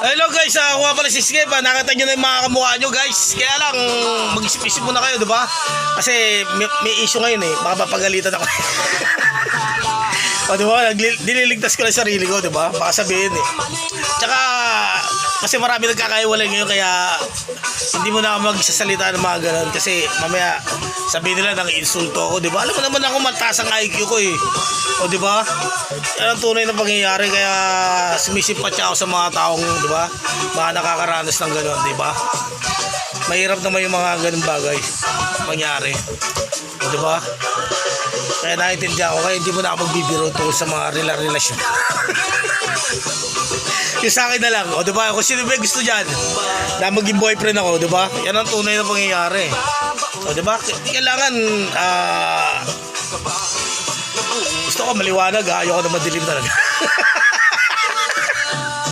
Hello guys, ako nga pala si Skip. Nakita nyo na yung mga kamukha nyo guys. Kaya lang, mag-isip-isip muna kayo, diba? Kasi may issue ngayon eh. Baka mapagalitan ako. O diba, dililigtas ko lang sarili ko, diba? Baka sabihin eh. Tsaka, kasi marami nagkakaiwalay ngayon kaya hindi mo na ako magsasalita ng mga ganun. Kasi mamaya sabihin nila nang insulto ako, diba? Alam mo naman ako mataas ang IQ ko eh. O diba? Yan ang tunay na pangyayari kaya sumisipat ako sa mga taong, diba? Mga nakakaranas ng ganun, diba? Mahirap naman yung mga ganun bagay mangyari. O diba? Kaya naiintindihan ko, kaya hindi mo na ako magbibiro tungkol sa mga relasyon. Yung sa akin na lang, o diba? Kung sino ba gusto dyan na maging boyfriend ako, diba? Yan ang tunay na pangyayari. O diba? Kailangan, gusto ko maliwanag ha, ayoko na madilim talaga.